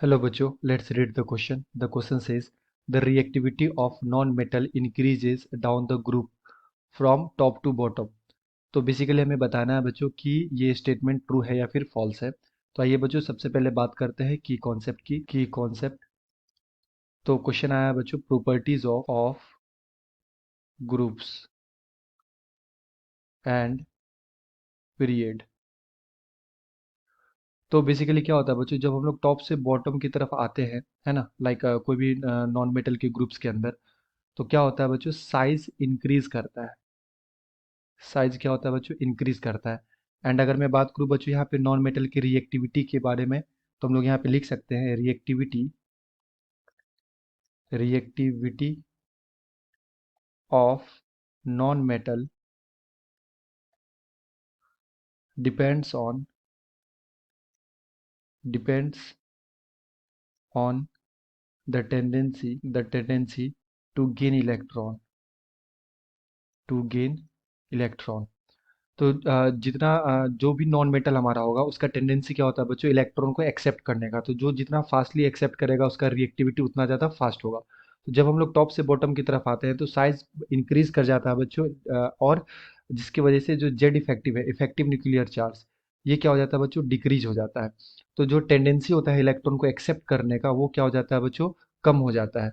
Hello बच्चों, let's read the question. The question says the reactivity of non-metal increases down the group from top to bottom. तो basically हमें बताना है बच्चों कि ये स्टेटमेंट ट्रू है या फिर फॉल्स है। तो आइए बच्चों सबसे पहले बात करते हैं की कॉन्सेप्ट। तो क्वेश्चन आया है बच्चों properties of groups and period. तो बेसिकली क्या होता है बच्चों, जब हम लोग टॉप से बॉटम की तरफ आते हैं, है ना, लाइक कोई भी नॉन मेटल के ग्रुप्स के अंदर, तो क्या होता है बच्चों, साइज इंक्रीज करता है। साइज क्या होता है बच्चों, इंक्रीज करता है। एंड अगर मैं बात करूं बच्चों यहाँ पे नॉन मेटल की रिएक्टिविटी के बारे में, तो हम लोग यहाँ पे लिख सकते हैं reactivity reactivity of non metal depends on depends on the tendency to gain electron to gain electron. तो जितना जो भी नॉन मेटल हमारा होगा उसका टेंडेंसी क्या होता है बच्चों, इलेक्ट्रॉन को एक्सेप्ट करने का। तो जो जितना फास्टली एक्सेप्ट करेगा उसका रिएक्टिविटी उतना ज़्यादा फास्ट होगा। तो जब हम लोग टॉप से बॉटम की तरफ आते हैं तो साइज इंक्रीज कर जाता है बच्चों, और जिसकी वजह से जो जेड इफेक्टिव है, इफेक्टिव न्यूक्लियर चार्ज, ये क्या हो जाता है बच्चों, डिक्रीज हो जाता है। तो जो टेंडेंसी होता है इलेक्ट्रॉन को एक्सेप्ट करने का, वो क्या हो जाता है बच्चों, कम हो जाता है।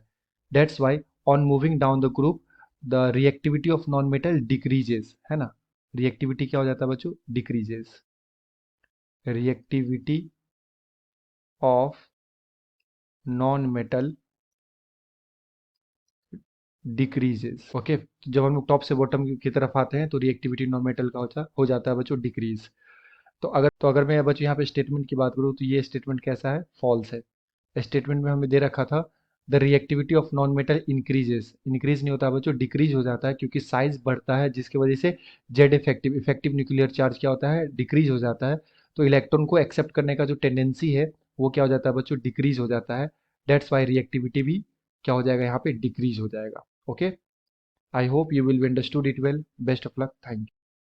That's why on moving down the group the reactivity of non metal decreases, है ना। रिएक्टिविटी क्या हो जाता है बच्चों, decreases. Reactivity of non metal decreases. Okay, तो जब हम लोग टॉप से बॉटम की तरफ आते हैं तो रिएक्टिविटी नॉन मेटल का हो जाता है बच्चों डिक्रीज। तो अगर मैं बच्चों यहाँ पे स्टेटमेंट की बात करूँ तो ये स्टेटमेंट कैसा है, फॉल्स है। स्टेटमेंट में हमें दे रखा था the reactivity of non metal increases. Increase नहीं होता बच्चों, डिक्रीज हो जाता है, क्योंकि साइज बढ़ता है जिसकी वजह से Z effective effective nuclear charge क्या होता है, डिक्रीज हो जाता है। तो इलेक्ट्रॉन को एक्सेप्ट करने का जो टेंडेंसी है वो क्या हो जाता है बच्चों, डिक्रीज हो जाता है। डेट्स वाई रिएक्टिविटी भी क्या हो जाएगा, यहाँ पे डिक्रीज हो जाएगा। Okay, I hope you will understood it well. Best of luck, thank you.